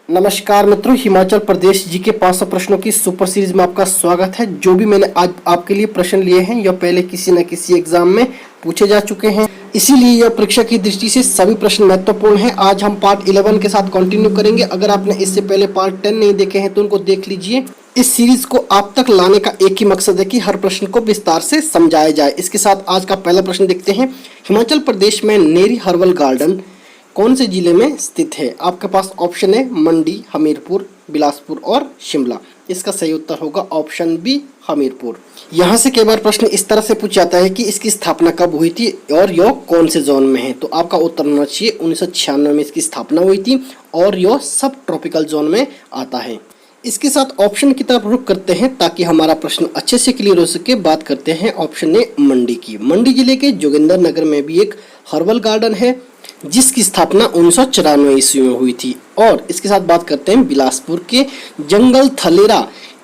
नमस्कार मित्रों, हिमाचल प्रदेश जी के 500 प्रश्नों की सुपर सीरीज में आपका स्वागत है। जो भी मैंने आज आपके लिए प्रश्न लिए हैं यह पहले किसी न किसी एग्जाम में पूछे जा चुके हैं, इसीलिए यह परीक्षा की दृष्टि से सभी प्रश्न महत्वपूर्ण हैं। आज हम पार्ट 11 के साथ कंटिन्यू करेंगे। अगर आपने इससे पहले पार्ट 10 नहीं देखे हैं तो उनको देख लीजिए। इस सीरीज को आप तक लाने का एक ही मकसद है कि हर प्रश्न को विस्तार से समझाया जाए। इसके साथ आज का पहला प्रश्न देखते हैं। हिमाचल प्रदेश में नेरी हर्बल गार्डन कौन से जिले में स्थित है? आपके पास ऑप्शन है मंडी, हमीरपुर, बिलासपुर और शिमला। इसका सही उत्तर होगा ऑप्शन बी, हमीरपुर। यहाँ से कई बार प्रश्न इस तरह से पूछा जाता है कि इसकी स्थापना कब हुई थी और यह कौन से जोन में है। तो आपका उत्तर होना चाहिए 1996 में इसकी स्थापना हुई थी और यह सब ट्रॉपिकल जोन में आता है। इसके साथ ऑप्शन की तरफ रुख करते हैं ताकि हमारा प्रश्न अच्छे से क्लियर हो सके। बात करते हैं ऑप्शन ए मंडी की। मंडी जिले के जोगिंदरनगर में भी एक हर्बल गार्डन है जिसकी स्थापना 1994 ईस्वी में हुई थी। और इसके साथ बात करते हैं बिलासपुर के जंगल थलेरा।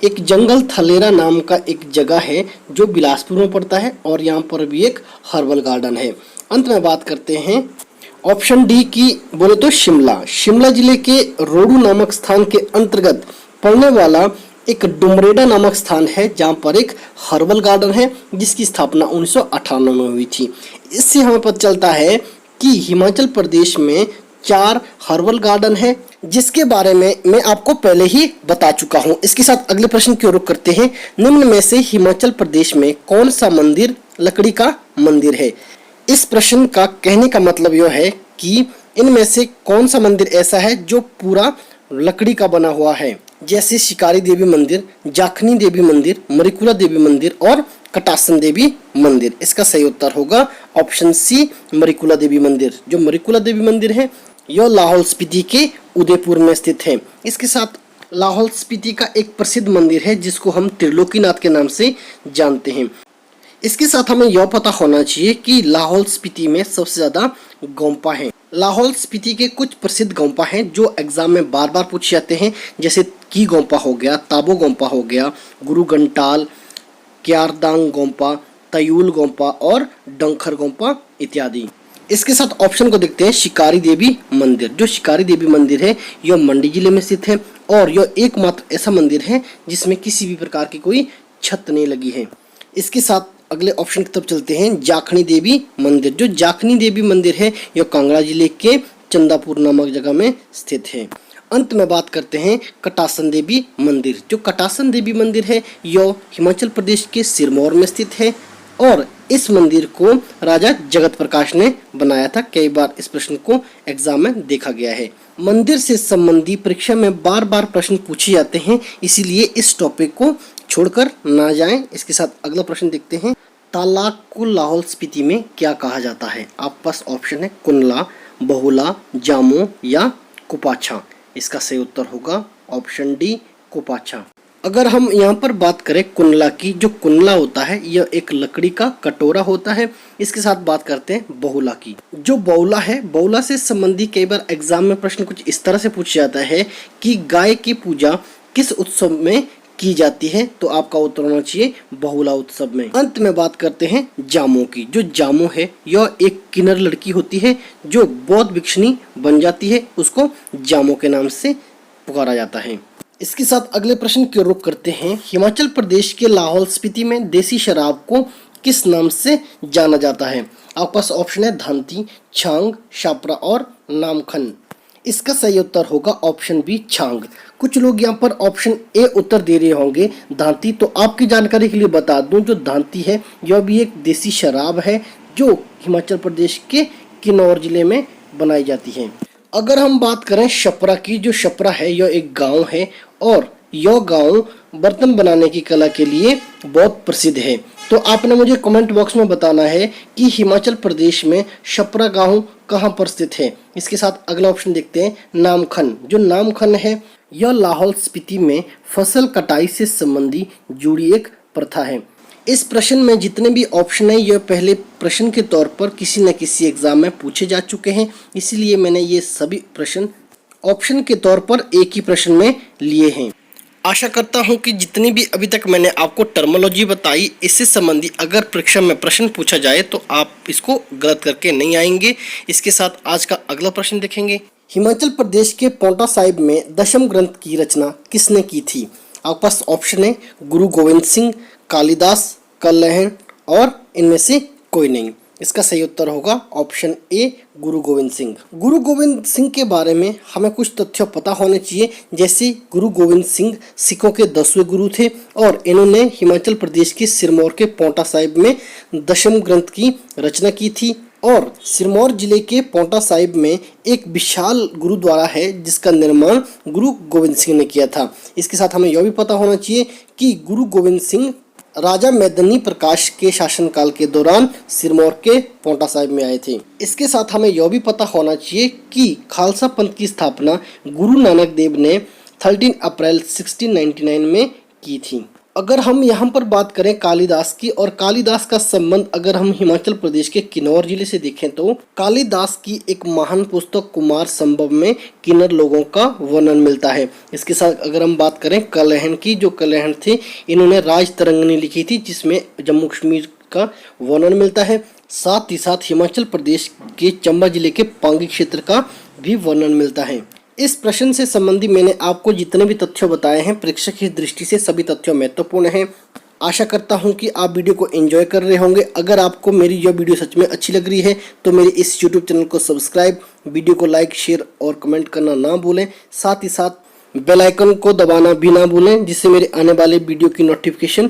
एक जंगल थलेरा नाम का एक जगह है जो बिलासपुर में पड़ता है और यहाँ पर भी एक हर्बल गार्डन है। अंत में बात करते हैं ऑप्शन डी की, बोले तो शिमला। शिमला जिले के रोडू नामक स्थान के अंतर्गत पड़ने वाला एक डुमरेडा नामक स्थान है जहाँ पर एक हर्बल गार्डन है जिसकी स्थापना 1998 में हुई थी। इससे हमें पता चलता है कि हिमाचल प्रदेश में 4 हर्बल गार्डन है जिसके बारे में मैं आपको पहले ही बता चुका हूं। इसके साथ अगले प्रश्न की ओर रुख करते हैं। निम्न में से हिमाचल प्रदेश में कौन सा मंदिर लकड़ी का मंदिर है? इस प्रश्न का कहने का मतलब यह है कि इनमें से कौन सा मंदिर ऐसा है जो पूरा लकड़ी का बना हुआ है, जैसे शिकारी देवी मंदिर, जाखनी देवी मंदिर, मरिकुला देवी मंदिर और कटासन देवी मंदिर। इसका सही उत्तर होगा ऑप्शन सी, मरिकुला देवी मंदिर। जो मरिकुला देवी मंदिर है यह लाहौल स्पीति के उदयपुर में स्थित है। इसके साथ लाहौल स्पीति का एक प्रसिद्ध मंदिर है जिसको हम त्रिलोकीनाथ के नाम से जानते हैं। इसके साथ हमें यह पता होना चाहिए कि लाहौल स्पीति में सबसे ज्यादा गोम्पा है। लाहौल स्पीति के कुछ प्रसिद्ध गोम्पा हैं जो एग्जाम में बार बार पूछे जाते हैं, जैसे की गोम्पा हो गया, ताबो गोम्पा हो गया, गुरु घंटाल, क्यारदांग गोम्पा, तयूल गोम्पा और डंखर गोम्पा इत्यादि। इसके साथ ऑप्शन को देखते हैं शिकारी देवी मंदिर। जो शिकारी देवी मंदिर है यह मंडी जिले में स्थित है और यह एकमात्र ऐसा मंदिर है जिसमें किसी भी प्रकार की कोई छत नहीं लगी है। इसके साथ अगले ऑप्शन की तरफ चलते हैं, जाखनी देवी मंदिर। जो जाखनी देवी मंदिर है यह कांगड़ा जिले के चंदापुर नामक जगह में स्थित है। अंत में बात करते हैं कटासन देवी मंदिर। जो कटासन देवी मंदिर है यह हिमाचल प्रदेश के सिरमौर में स्थित है और इस मंदिर को राजा जगत प्रकाश ने बनाया था। कई बार इस प्रश्न को एग्जाम में देखा गया है। मंदिर से संबंधी परीक्षा में बार बार प्रश्न पूछे जाते हैं, इसीलिए इस टॉपिक को छोड़कर ना जाएं। इसके साथ अगला प्रश्न देखते हैं, तालाक को लाहौल स्पीति में क्या कहा जाता है? आपके पास ऑप्शन है कुनला, बहुला, जामो या कुपाछा। इसका सही उत्तर होगा ऑप्शन डी, कुपाछा। अगर हम यहाँ पर बात करें कुनला की, जो कुनला होता है यह एक लकड़ी का कटोरा होता है। इसके साथ बात करते हैं बहुला की। जो बहुला है, बहुला से संबंधी कई बार एग्जाम में प्रश्न कुछ इस तरह से पूछा जाता है कि गाय की पूजा किस उत्सव में की जाती है? तो आपका उत्तर होना चाहिए बहुला उत्सव में। अंत में बात करते हैं जामो की। जो जामो है यह एक किन्नर लड़की होती है जो बौद्ध भिक्षुणी बन जाती है, उसको जामो के नाम से पुकारा जाता है। इसके साथ अगले प्रश्न की ओर रुख करते हैं, हिमाचल प्रदेश के लाहौल स्पीति में देसी शराब को किस नाम से जाना जाता है? आपके पास ऑप्शन है धांती, छांग, शापरा और नामखन। इसका सही उत्तर होगा ऑप्शन बी, छांग। कुछ लोग यहाँ पर ऑप्शन ए उत्तर दे रहे होंगे धांती। तो आपकी जानकारी के लिए बता दूं, जो धांती है यह भी एक देसी शराब है जो हिमाचल प्रदेश के किन्नौर जिले में बनाई जाती है। अगर हम बात करें शपरा की, जो शपरा है यह एक गांव है और यह गांव बर्तन बनाने की कला के लिए बहुत प्रसिद्ध है। तो आपने मुझे कमेंट बॉक्स में बताना है कि हिमाचल प्रदेश में शपरा गांव कहाँ पर स्थित है। इसके साथ अगला ऑप्शन देखते हैं, नामखन। जो नामखन है यह लाहौल स्पीति में फसल कटाई से संबंधी जुड़ी एक प्रथा है। इस प्रश्न में जितने भी ऑप्शन है यह पहले प्रश्न के तौर पर किसी न किसी एग्जाम में पूछे जा चुके हैं, इसीलिए मैंने ये सभी प्रश्न ऑप्शन के तौर पर एक ही प्रश्न में लिए हैं। आशा करता हूं कि जितनी भी अभी तक मैंने आपको टर्मोलॉजी बताई, इससे संबंधी अगर परीक्षा में प्रश्न पूछा जाए तो आप इसको गलत करके नहीं आएंगे। इसके साथ आज का अगला प्रश्न देखेंगे। हिमाचल प्रदेश के पांवटा साहिब में दशम ग्रंथ की रचना किसने की थी? आपके पास ऑप्शन है गुरु गोविंद सिंह, कालिदास, कलहण और इनमें से कोई नहीं। इसका सही उत्तर होगा ऑप्शन ए गुरु गोविंद सिंह। गुरु गोविंद सिंह के बारे में हमें कुछ तथ्य पता होने चाहिए, जैसे गुरु गोविंद सिंह सिखों के 10वें गुरु थे और इन्होंने हिमाचल प्रदेश के सिरमौर के पांवटा साहिब में दशम ग्रंथ की रचना की थी। और सिरमौर जिले के पांवटा साहिब में एक विशाल गुरुद्वारा है जिसका निर्माण गुरु गोविंद सिंह ने किया था। इसके साथ हमें यह भी पता होना चाहिए कि गुरु गोविंद सिंह राजा मैदनी प्रकाश के शासनकाल के दौरान सिरमौर के पांवटा साहिब में आए थे। इसके साथ हमें यह भी पता होना चाहिए कि खालसा पंथ की स्थापना गुरु नानक देव ने 13 अप्रैल 1699 में की थी। अगर हम यहाँ पर बात करें कालिदास की, और कालिदास का संबंध अगर हम हिमाचल प्रदेश के किन्नौर जिले से देखें तो कालिदास की एक महान पुस्तक कुमार संभव में किन्नर लोगों का वर्णन मिलता है। इसके साथ अगर हम बात करें कलहण की, जो कलहण थे इन्होंने राज तरंगिणी लिखी थी जिसमें जम्मू कश्मीर का वर्णन मिलता है। साथ ही साथ हिमाचल प्रदेश के चंबा जिले के पांगी क्षेत्र का भी वर्णन मिलता है। इस प्रश्न से संबंधी मैंने आपको जितने भी तथ्य बताए हैं परीक्षक की दृष्टि से सभी तथ्य महत्वपूर्ण हैं। आशा करता हूं कि आप वीडियो को एंजॉय कर रहे होंगे। अगर आपको मेरी यह वीडियो सच में अच्छी लग रही है तो मेरे इस यूट्यूब चैनल को सब्सक्राइब, वीडियो को लाइक, शेयर और कमेंट करना ना भूलें। साथ ही साथ बेल आइकन को दबाना भी ना भूलें जिससे मेरे आने वाले वीडियो की नोटिफिकेशन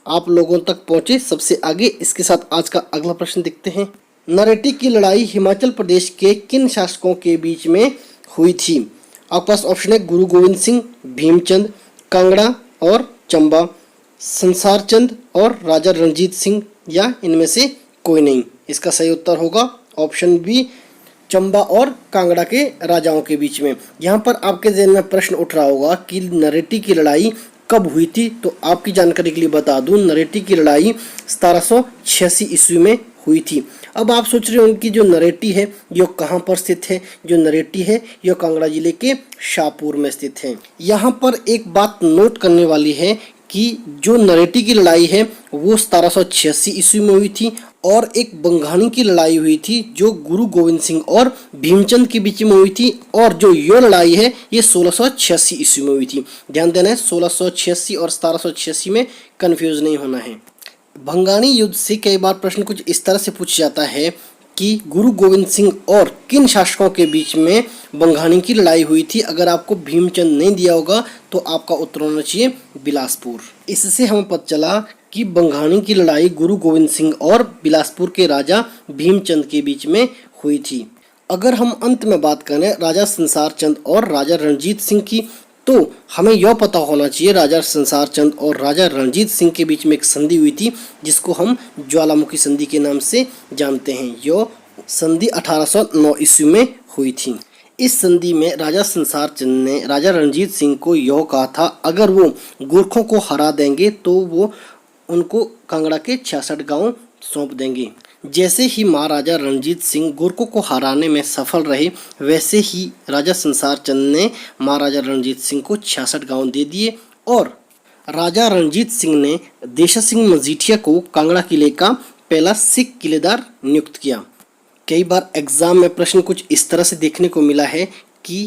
आप लोगों तक पहुंचे सबसे आगे। इसके साथ आज का अगला प्रश्न देखते हैं। नरेटी की लड़ाई हिमाचल प्रदेश के किन शासकों के बीच में हुई थी? आपके पास ऑप्शन है गुरु गोविंद सिंह, भीमचंद, कांगड़ा और चंबा, संसार चंद और राजा रणजीत सिंह, या इनमें से कोई नहीं। इसका सही उत्तर होगा ऑप्शन बी, चंबा और कांगड़ा के राजाओं के बीच में। यहाँ पर आपके ज़हन में प्रश्न उठ रहा होगा कि नरेटी की लड़ाई कब हुई थी, तो आपकी जानकारी के लिए बता दूं नरेटी की लड़ाई 1786 ईस्वी में हुई थी। अब आप सोच रहे हो उनकी जो नरेटी है ये कहाँ पर स्थित है? जो नरेटी है यह कांगड़ा जिले के शाहपुर में स्थित है। यहाँ पर एक बात नोट करने वाली है कि जो नरेटी की लड़ाई है वो 1786 ईस्वी में हुई थी और एक बंगाणी की लड़ाई हुई थी जो गुरु गोविंद सिंह और भीमचंद के बीच में हुई थी, और जो ये लड़ाई है ये 1686 ईस्वी में हुई थी। ध्यान देना है 1686 और 1786 में कंफ्यूज नहीं होना है। बंगाणी युद्ध से कई बार प्रश्न कुछ इस तरह से पूछा जाता है कि गुरु गोविंद सिंह और किन शासकों के बीच में बंगाणी की लड़ाई हुई थी। अगर आपको भीमचंद नहीं दिया होगा तो आपका उत्तर होना चाहिए बिलासपुर। इससे हमें पता चला कि बंगाणी की लड़ाई गुरु गोविंद सिंह और बिलासपुर के राजा भीमचंद के बीच में हुई थी। अगर हम अंत में बात करें राजा संसार चंद और राजा रणजीत सिंह की, तो हमें यह पता होना चाहिए राजा संसार चंद और राजा रणजीत सिंह के बीच में एक संधि हुई थी जिसको हम ज्वालामुखी संधि के नाम से जानते हैं। यह संधि 1809 ईस्वी में हुई थी। इस संधि में राजा संसार चंद ने राजा रणजीत सिंह को यह कहा था अगर वो गोरखों को हरा देंगे तो वो उनको कांगड़ा के 66 गांव सौंप देंगे। जैसे ही महाराजा रणजीत सिंह गोरखों को हराने में सफल रहे वैसे ही राजा संसार चंद ने महाराजा रणजीत सिंह को 66 गांव दे दिए और राजा रणजीत सिंह ने देशा सिंह मजीठिया को कांगड़ा किले का पहला सिख किलेदार नियुक्त किया। कई बार एग्जाम में प्रश्न कुछ इस तरह से देखने को मिला है कि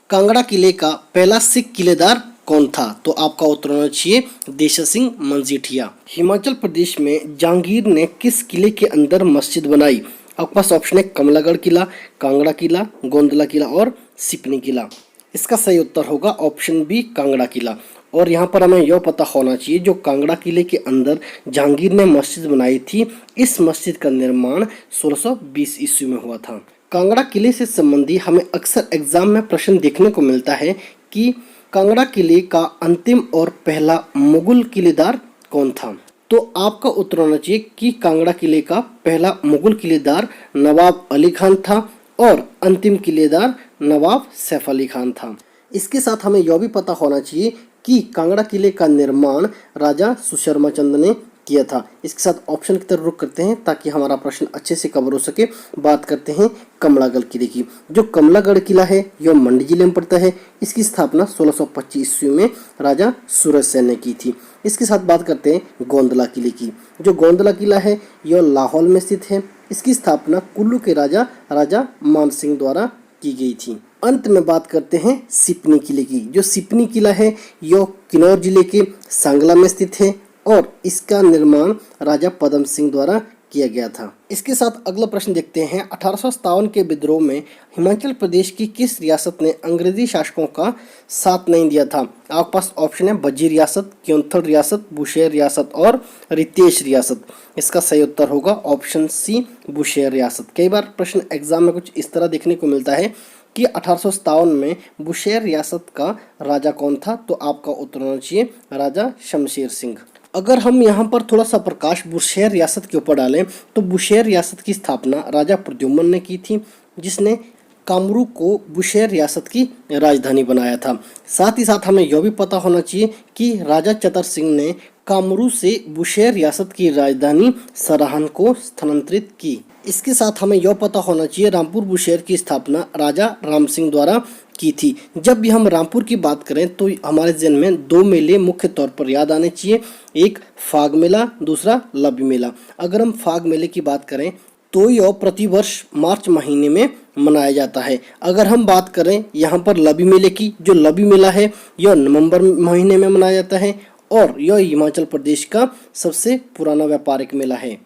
कांगड़ा किले का पहला सिख किलेदार कौन था, तो आपका उत्तर होना चाहिए देशा सिंह मजीठिया। हिमाचल प्रदेश में जहांगीर ने किस किले के अंदर मस्जिद बनाई? आपके पास ऑप्शन है कमलागढ़ किला, कांगड़ा किला, गोंदला किला और सिपनी किला। इसका सही उत्तर होगा ऑप्शन बी, कांगड़ा किला। और यहाँ पर हमें यह पता होना चाहिए जो कांगड़ा किले के अंदर जहांगीर ने मस्जिद बनाई थी, इस मस्जिद का निर्माण 1620 ईस्वी में हुआ था। कांगड़ा किले से संबंधी हमें अक्सर एग्जाम में प्रश्न देखने को मिलता है कि कांगड़ा किले का अंतिम और पहला मुगल किलेदार कौन था, तो आपका उत्तर होना चाहिए कि कांगड़ा किले का पहला मुगल किलेदार नवाब अली खान था और अंतिम किलेदार नवाब सैफ अली खान था। इसके साथ हमें यह भी पता होना चाहिए कि कांगड़ा किले का निर्माण राजा सुशर्मा चंद ने किया था। इसके साथ ऑप्शन की तरफ रुख करते हैं ताकि हमारा प्रश्न अच्छे से कवर हो सके। बात करते हैं कमलागढ़ किले की। जो कमलागढ़ किला है यह मंडी जिले में पड़ता है। इसकी स्थापना 1625 ईस्वी में राजा सूरज सेन ने की थी। इसके साथ बात करते हैं गोंदला किले की। जो गोंदला किला है यह लाहौल में स्थित है। इसकी स्थापना कुल्लू के राजा मान सिंह द्वारा की गई थी। अंत में बात करते हैं सिपनी किले की। जो सिपनी किला है यह किन्नौर जिले के सांगला में स्थित है और इसका निर्माण राजा पद्म सिंह द्वारा किया गया था। इसके साथ अगला प्रश्न देखते हैं। 1857 के विद्रोह में हिमाचल प्रदेश की किस रियासत ने अंग्रेजी शासकों का साथ नहीं दिया था? आपके पास ऑप्शन है बज्जी रियासत, क्योंथल रियासत, बुशेर रियासत और रितेश रियासत। इसका सही उत्तर होगा ऑप्शन सी, बुशेर रियासत। कई बार प्रश्न एग्जाम में कुछ इस तरह देखने को मिलता है कि 1857 में बुशेर रियासत का राजा कौन था, तो आपका उत्तर होना चाहिए राजा शमशेर सिंह। अगर हम यहाँ पर थोड़ा सा प्रकाश बुशेर रियासत के ऊपर डालें तो बुशेर रियासत की स्थापना राजा प्रद्युम्न ने की थी, जिसने कामरू को बुशेर रियासत की राजधानी बनाया था। साथ ही साथ हमें यह भी पता होना चाहिए कि राजा चतर सिंह ने कामरू से बुशेर रियासत की राजधानी सराहन को स्थानांतरित की। इसके साथ हमें यह पता होना चाहिए रामपुर बुशेर की स्थापना राजा राम सिंह द्वारा की थी। जब भी हम रामपुर की बात करें तो हमारे जहन में दो मेले मुख्य तौर पर याद आने चाहिए, एक फाग मेला, दूसरा लबी मेला। अगर हम फाग मेले की बात करें तो यह प्रतिवर्ष मार्च महीने में मनाया जाता है। अगर हम बात करें यहाँ पर लबी मेले की, जो लबी मेला है यह नवंबर महीने में मनाया जाता है और यह हिमाचल प्रदेश का सबसे पुराना व्यापारिक मेला है।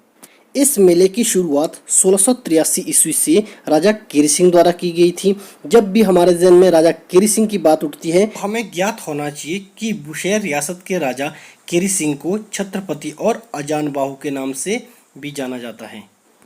इस मेले की शुरुआत 1683 ईस्वी से राजा केरी सिंह द्वारा की गई थी। जब भी हमारे जहन में राजा केरी सिंह की बात उठती है हमें ज्ञात होना चाहिए कि बुशेर रियासत के राजा केरी सिंह को छत्रपति और अजान बाहु के नाम से भी जाना जाता है।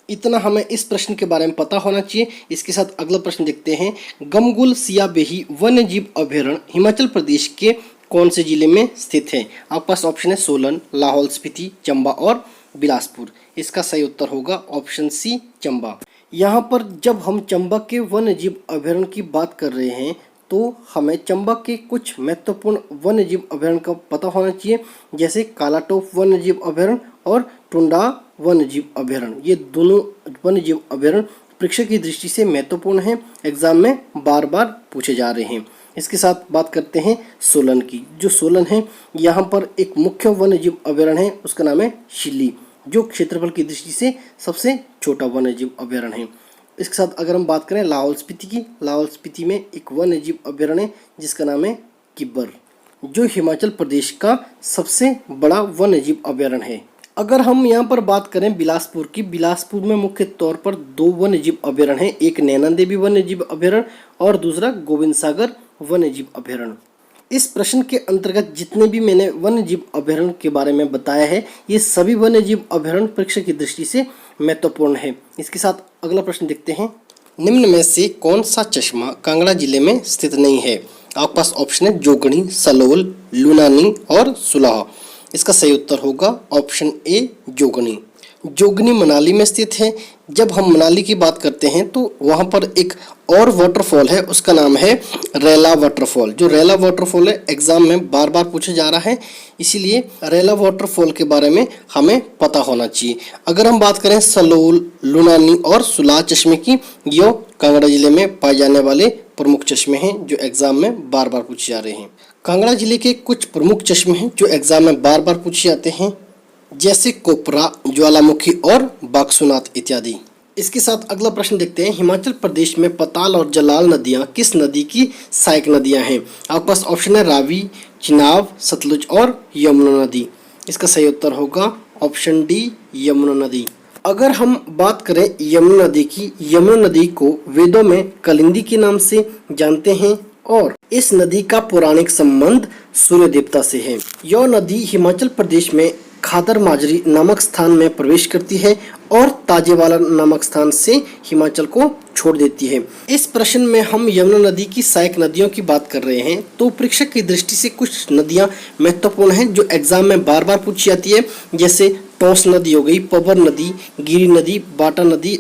इतना हमें इस प्रश्न के बारे में पता होना चाहिए। इसके साथ अगला प्रश्न देखते हैं। गमगुल सियाबेही वन्य जीव अभयारण्य हिमाचल प्रदेश के कौन से जिले में स्थित है? आपके पास ऑप्शन है सोलन, लाहौल स्पीति, चंबा और बिलासपुर। इसका सही उत्तर होगा ऑप्शन सी, चंबा। यहाँ पर जब हम चंबा के वन्य जीव अभयारण्य की बात कर रहे हैं तो हमें चंबा के कुछ महत्वपूर्ण वन्य जीव अभयारण्य का पता होना चाहिए, जैसे कालाटोप वन्य जीव अभयारण्य और टुंडा वन्य जीव अभयारण्य। ये दोनों वन्य जीव अभयारण्य परीक्षा की दृष्टि से महत्वपूर्ण हैं, एग्जाम में बार बार पूछे जा रहे हैं। इसके साथ बात करते हैं सोलन की। जो सोलन है यहाँ पर एक मुख्य वन्य जीव अभयारण्य है, उसका नाम है शिल्ली, जो क्षेत्रफल की दृष्टि से सबसे छोटा वन्य जीव अभयारण्य है। इसके साथ अगर हम बात करें लाहौल स्पीति की, लाहौल स्पीति में एक वन्य जीव अभयारण्य है जिसका नाम है किब्बर, जो हिमाचल प्रदेश का सबसे बड़ा वन्य जीव अभयारण्य है। अगर हम यहाँ पर बात करें बिलासपुर की, बिलासपुर में मुख्य तौर पर दो वन्य जीव अभयारण्य हैं, एक नैना देवी वन्य जीव अभयारण्य और दूसरा गोविंद सागर वन्य जीव अभयारण्य। इस प्रश्न के अंतर्गत जितने भी मैंने वन्य जीव अभयारण्य के बारे में बताया है, ये सभी वन्य जीव अभयारण्य परीक्षा की दृष्टि से महत्वपूर्ण है। इसके साथ अगला प्रश्न देखते हैं। निम्न में से कौन सा चश्मा कांगड़ा जिले में स्थित नहीं है? आपके पास ऑप्शन है जोगणी, सलोल, लुनानी और सुलाह। इसका सही उत्तर होगा ऑप्शन ए, जोगनी। जोगनी मनाली में स्थित है। जब हम मनाली की बात करते हैं तो वहाँ पर एक और वाटरफॉल है, उसका नाम है रेला वाटरफॉल। जो रेला वाटरफॉल है एग्जाम में बार बार पूछा जा रहा है, इसीलिए रेला वाटरफॉल के बारे में हमें पता होना चाहिए। अगर हम बात करें सलोल, लुनानी और सुलाह चश्मे की, यो कांगड़ा जिले में पाए जाने वाले प्रमुख चश्मे हैं जो एग्जाम में बार बार पूछे जा रहे हैं। कांगड़ा जिले के कुछ प्रमुख चश्मे हैं जो एग्जाम में बार बार पूछे जाते हैं, जैसे कोपरा, ज्वालामुखी और बाक्सुनाथ इत्यादि। इसके साथ अगला प्रश्न देखते हैं। हिमाचल प्रदेश में पताल और जलाल नदियां किस नदी की सहायक नदियां हैं? आपके पास ऑप्शन है रावी, चिनाब, सतलुज और यमुना नदी। इसका सही उत्तर होगा ऑप्शन डी, यमुना नदी। अगर हम बात करें यमुना नदी की, यमुना नदी को वेदों में कलिंदी के नाम से जानते हैं और इस नदी का पौराणिक संबंध सूर्य देवता से है। यह नदी हिमाचल प्रदेश में खादर माजरी नामक स्थान में प्रवेश करती है और ताजेवाला नामक स्थान से हिमाचल को छोड़ देती है। इस प्रश्न में हम यमुना नदी की सहायक नदियों की बात कर रहे हैं, तो परीक्षा की दृष्टि से कुछ नदियां महत्वपूर्ण हैं जो एग्जाम में बार बार पूछी जाती है, जैसे टोंस नदी हो गई, पवर नदी, गिरी नदी, बाटा नदी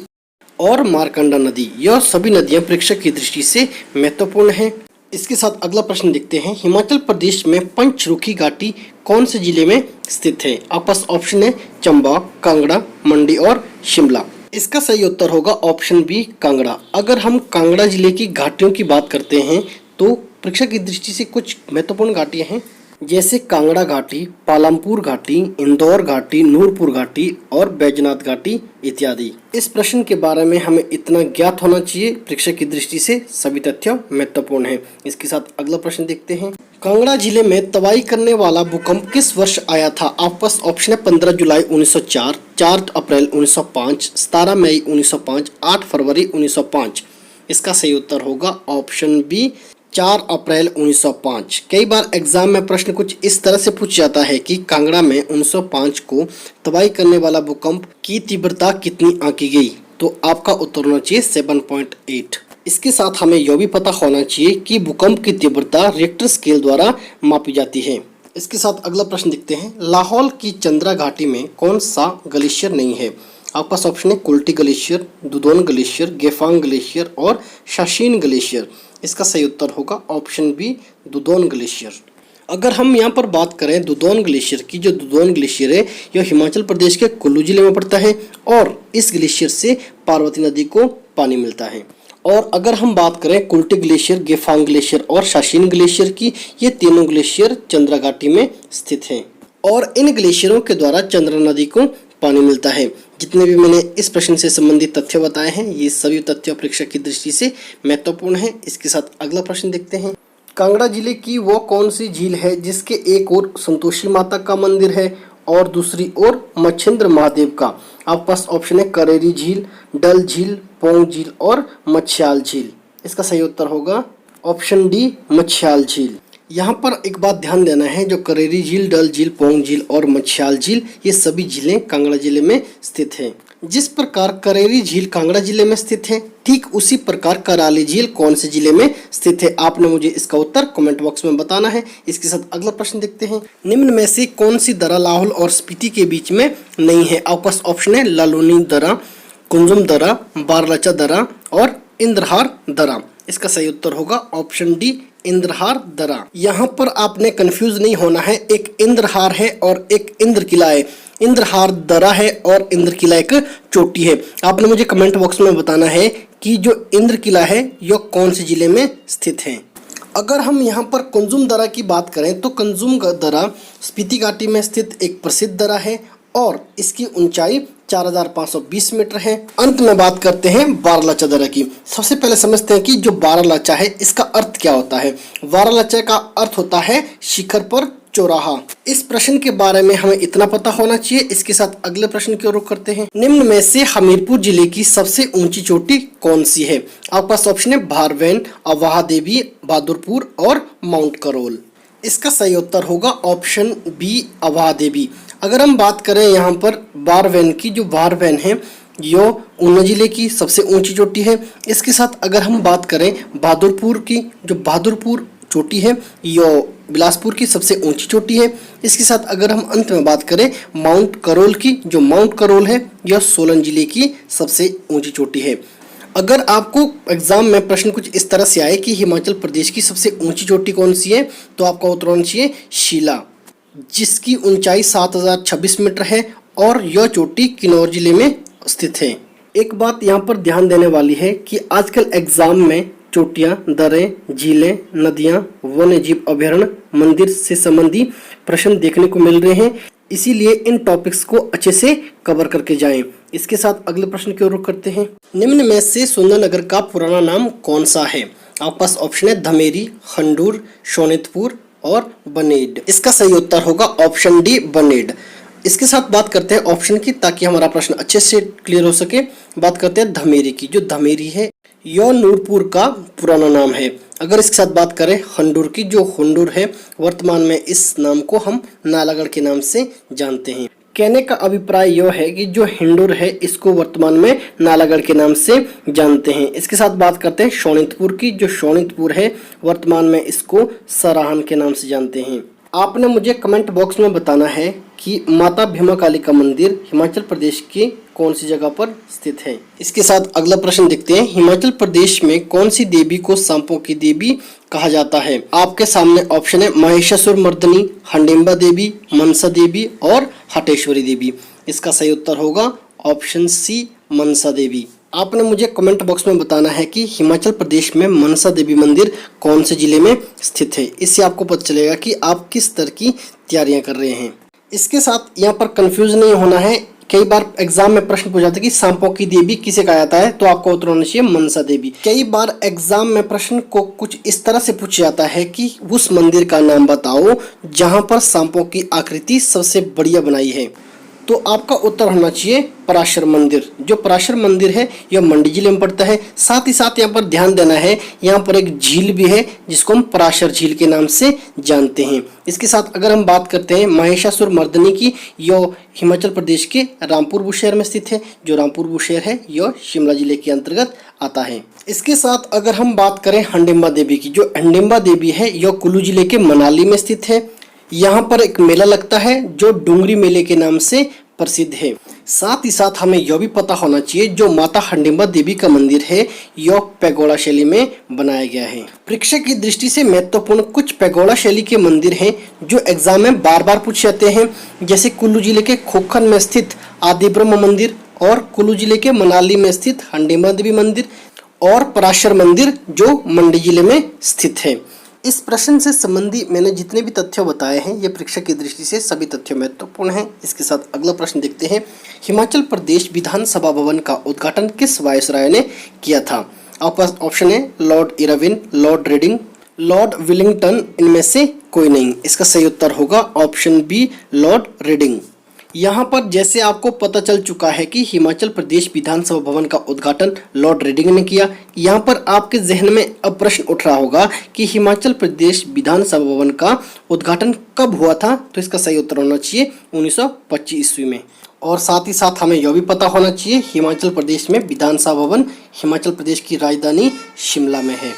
और मारकंडा नदी। यह सभी नदियां परीक्षा की दृष्टि से महत्वपूर्ण है। इसके साथ अगला प्रश्न देखते हैं। हिमाचल प्रदेश में पंचरुखी घाटी कौन से जिले में स्थित है? आपके पास ऑप्शन है चंबा, कांगड़ा, मंडी और शिमला। इसका सही उत्तर होगा ऑप्शन बी, कांगड़ा। अगर हम कांगड़ा जिले की घाटियों की बात करते हैं तो परीक्षा की दृष्टि से कुछ महत्वपूर्ण घाटियां हैं, जैसे कांगड़ा घाटी, पालमपुर घाटी, इंदौर घाटी, नूरपुर घाटी और बैजनाथ घाटी इत्यादि। इस प्रश्न के बारे में हमें इतना ज्ञात होना चाहिए, परीक्षा की दृष्टि से सभी तथ्य महत्वपूर्ण है। इसके साथ अगला प्रश्न देखते हैं। कांगड़ा जिले में तबाही करने वाला भूकंप किस वर्ष आया था? आपके पास ऑप्शन है 15 जुलाई 1904, 4 अप्रैल 1905, 17 मई 1905, 8 फरवरी 1905। इसका सही उत्तर होगा ऑप्शन बी 4 अप्रैल 1905। कई बार एग्जाम में प्रश्न कुछ इस तरह से पूछ जाता है कि कांगड़ा में 1905 को तबाही करने वाला भूकंप की तीव्रता कितनी आंकी गई, तो आपका उत्तर होना चाहिए 7.8। इसके साथ हमें यह भी पता होना चाहिए कि भूकंप की तीव्रता रिक्टर स्केल द्वारा मापी जाती है। इसके साथ अगला प्रश्न देखते हैं। लाहौल की चंद्रा घाटी में कौन सा ग्लेशियर नहीं है? आपके पास ऑप्शन है Kulti glacier, Dudhon glacier, Gephang glacier और शाशीन ग्लेशियर। इसका सही उत्तर होगा ऑप्शन बी दुधौन ग्लेशियर। अगर हम यहाँ पर बात करें दुधौन ग्लेशियर की, जो दुधौन ग्लेशियर है यह हिमाचल प्रदेश के कुल्लू जिले में पड़ता है और इस ग्लेशियर से पार्वती नदी को पानी मिलता है। और अगर हम बात करें कुल्टी ग्लेशियर, गेफांग ग्लेशियर और शाशीन ग्लेशियर की, ये तीनों ग्लेशियर चंद्रा घाटी में स्थित हैं और इन ग्लेशियरों के द्वारा चंद्रा नदी को पानी मिलता है। जितने भी मैंने इस प्रश्न से संबंधित तथ्य बताए हैं, ये सभी तथ्य परीक्षा की दृष्टि से महत्वपूर्ण है। इसके साथ अगला प्रश्न देखते हैं। कांगड़ा जिले की वो कौन सी झील है जिसके एक ओर संतोषी माता का मंदिर है और दूसरी ओर मच्छिंद्र महादेव का? आपके पास ऑप्शन है करेरी झील, डल झील, पोंग झील और मच्छ्याल झील। इसका सही उत्तर होगा ऑप्शन डी मच्छ्याल झील। यहाँ पर एक बात ध्यान देना है, जो करेरी झील, डल झील, पोंग झील और मच्छ्याल झील ये सभी झीलें कांगड़ा जिले में स्थित हैं। जिस प्रकार करेरी झील कांगड़ा जिले में स्थित है, ठीक उसी प्रकार कराली झील कौन से जिले में स्थित है? आपने मुझे इसका उत्तर कमेंट बॉक्स में बताना है। इसके साथ अगला प्रश्न देखते हैं। निम्न में से कौन सी दर्रा लाहौल और स्पीति के बीच में नहीं है? आपके पास ऑप्शन है लालूनी दर्रा, कुंजुम दर्रा, बारलाचा दर्रा और इंद्रहार दर्रा। इसका सही उत्तर होगा ऑप्शन डी इंद्रहार दर्रा। यहाँ पर आपने कंफ्यूज नहीं होना है, एक इंद्रहार है और एक इंद्र किला है। इंद्रहार दर्रा है और इंद्र किला एक चोटी है। आपने मुझे कमेंट बॉक्स में बताना है कि जो इंद्र किला है यह कौन से जिले में स्थित है। अगर हम यहाँ पर कुंजुम दर्रा की बात करें तो कुंजुम दर्रा स्पीति घाटी में स्थित एक प्रसिद्ध दर्रा है और इसकी ऊंचाई 4520 मीटर है। अंत में बात करते हैं बारलाचा दर्रा की। सबसे पहले समझते हैं कि जो बारलाचा है इसका अर्थ क्या होता है। बारलाचा का अर्थ होता है शिखर पर चौराहा। इस प्रश्न के बारे में हमें इतना पता होना चाहिए। इसके साथ अगले प्रश्न की ओर रुख करते हैं। निम्न में से हमीरपुर जिले की सबसे ऊंची चोटी कौन सी है? आपके पास ऑप्शन है भारवेन, अवाहा देवी, बहादुरपुर और माउंट करोल। इसका सही उत्तर होगा ऑप्शन बी अवाहा देवी। अगर हम बात करें यहाँ पर बारवेन की, जो बारवेन है यो ऊना जिले की सबसे ऊंची चोटी है। इसके साथ अगर हम बात करें बहादुरपुर की, जो बहादुरपुर चोटी है यो बिलासपुर की सबसे ऊंची चोटी है। इसके साथ अगर हम अंत में बात करें माउंट करोल की, जो माउंट करोल है यह सोलन जिले की सबसे ऊंची चोटी है। अगर आपको एग्जाम में प्रश्न कुछ इस तरह से आए कि हिमाचल प्रदेश की सबसे ऊंची चोटी कौन सी है, तो आपका उत्तर होना चाहिए शिला, जिसकी ऊंचाई 7026 मीटर है और यह चोटी किन्नौर जिले में स्थित है। एक बात यहाँ पर ध्यान देने वाली है कि आजकल एग्जाम में चोटियाँ, दरें, झीलें, नदियाँ, वन्य जीव अभयारण्य, मंदिर से संबंधी प्रश्न देखने को मिल रहे हैं, इसीलिए इन टॉपिक्स को अच्छे से कवर करके जाएं। इसके साथ अगले प्रश्न की ओर रुख करते हैं। निम्न में से सुंदरनगर का पुराना नाम कौन सा है? आपके पास ऑप्शन है धमेरी, खंडूर, शोनितपुर और बनेड। इसका सही उत्तर होगा ऑप्शन डी बनेड। इसके साथ बात करते हैं ऑप्शन की, ताकि हमारा प्रश्न अच्छे से क्लियर हो सके। बात करते हैं धमेरी की। जो धमेरी है यह नूरपुर का पुराना नाम है। अगर इसके साथ बात करें हंडूर की, जो हंडूर है वर्तमान में इस नाम को हम नालागढ़ के नाम से जानते हैं। कहने का अभिप्राय यह है कि जो हिंडूर है इसको वर्तमान में नालागढ़ के नाम से जानते हैं। इसके साथ बात करते हैं शोणितपुर की। जो शोणितपुर है वर्तमान में इसको सराहन के नाम से जानते हैं। आपने मुझे कमेंट बॉक्स में बताना है कि माता भीमा काली का मंदिर हिमाचल प्रदेश की कौन सी जगह पर स्थित है। इसके साथ अगला प्रश्न देखते हैं। हिमाचल प्रदेश में कौन सी देवी को सांपों की देवी कहा जाता है? आपके सामने ऑप्शन है महिषासुर मर्दनी, हंडिम्बा देवी, मनसा देवी और हटेश्वरी देवी। इसका सही उत्तर होगा ऑप्शन सी मनसा देवी। आपने मुझे कमेंट बॉक्स में बताना है कि हिमाचल प्रदेश में मनसा देवी मंदिर कौन से जिले में स्थित है। इससे आपको पता चलेगा कि आप किस स्तर की तैयारियां कर रहे हैं। इसके साथ यहाँ पर कंफ्यूज नहीं होना है। कई बार एग्जाम में प्रश्न पूछा जाता है कि सांपों की देवी किसे कहा जाता है, तो आपको उत्तर होना चाहिए मनसा देवी। कई बार एग्जाम में प्रश्न को कुछ इस तरह से पूछा जाता है कि उस मंदिर का नाम बताओ जहां पर सांपों की आकृति सबसे बढ़िया बनाई है, तो आपका उत्तर होना चाहिए पराशर मंदिर। जो पराशर मंदिर है यह मंडी जिले में पड़ता है। साथ ही साथ यहाँ पर ध्यान देना है, यहाँ पर एक झील भी है जिसको हम पराशर झील के नाम से जानते हैं। इसके साथ अगर हम बात करते हैं महिषासुर मर्दिनी की, यह हिमाचल प्रदेश के रामपुर बुशहर में स्थित है। जो रामपुर बुशहर है यह शिमला जिले के अंतर्गत आता है। इसके साथ अगर हम बात करें हंडिम्बा देवी की, जो हंडिम्बा देवी है यह कुल्लू जिले के मनाली में स्थित है। यहाँ पर एक मेला लगता है जो डूंगरी मेले के नाम से प्रसिद्ध है। साथ ही साथ हमें यह भी पता होना चाहिए जो माता हंडिम्बा देवी का मंदिर है यह पैगोडा शैली में बनाया गया है। परीक्षा की दृष्टि से महत्वपूर्ण कुछ पैगोडा शैली के मंदिर हैं जो एग्जाम में बार बार पूछे जाते हैं, जैसे कुल्लू जिले के खोखन में स्थित आदि ब्रह्म मंदिर और कुल्लू जिले के मनाली में स्थित हंडिम्बा देवी मंदिर और पराशर मंदिर जो मंडी जिले में स्थित है। इस प्रश्न से संबंधी मैंने जितने भी तथ्य बताए हैं ये परीक्षा की दृष्टि से सभी तथ्य महत्वपूर्ण हैं। इसके साथ अगला प्रश्न देखते हैं। हिमाचल प्रदेश विधानसभा भवन का उद्घाटन किस वायसराय ने किया था? आपके पास ऑप्शन है Lord Irwin, Lord Reading, Lord Willingdon, इनमें से कोई नहीं। इसका सही उत्तर होगा ऑप्शन बी लॉर्ड रेडिंग। यहाँ पर जैसे आपको पता चल चुका है कि हिमाचल प्रदेश विधानसभा भवन का उद्घाटन लॉर्ड रेडिंग ने किया, यहाँ पर आपके जहन में अब प्रश्न उठ रहा होगा कि हिमाचल प्रदेश विधानसभा भवन का उद्घाटन कब हुआ था, तो इसका सही उत्तर होना चाहिए 1925 ईस्वी में। और साथ ही साथ हमें यह भी पता होना चाहिए हिमाचल प्रदेश में विधानसभा भवन हिमाचल प्रदेश की राजधानी शिमला में है।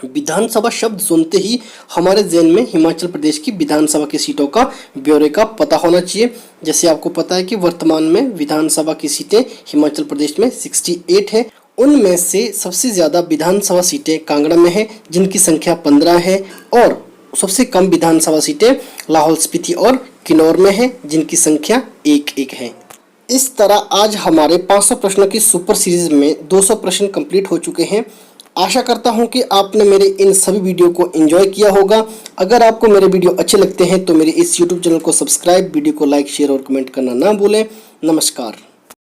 विधानसभा शब्द सुनते ही हमारे ज़हन में हिमाचल प्रदेश की विधानसभा की सीटों का ब्यौरे का पता होना चाहिए। जैसे आपको पता है कि वर्तमान में विधानसभा की सीटें हिमाचल प्रदेश में 68 है। उनमें से सबसे ज़्यादा विधानसभा सीटें कांगड़ा में है जिनकी संख्या 15 है, और सबसे कम विधानसभा सीटें लाहौल स्पीति और किन्नौर में है जिनकी संख्या 1 है। इस तरह आज हमारे 500 प्रश्नों की सुपर सीरीज में 200 प्रश्न कंप्लीट हो चुके हैं। आशा करता हूं कि आपने मेरे इन सभी वीडियो को एंजॉय किया होगा। अगर आपको मेरे वीडियो अच्छे लगते हैं तो मेरे इस YouTube चैनल को सब्सक्राइब, वीडियो को लाइक, शेयर और कमेंट करना ना भूलें। नमस्कार।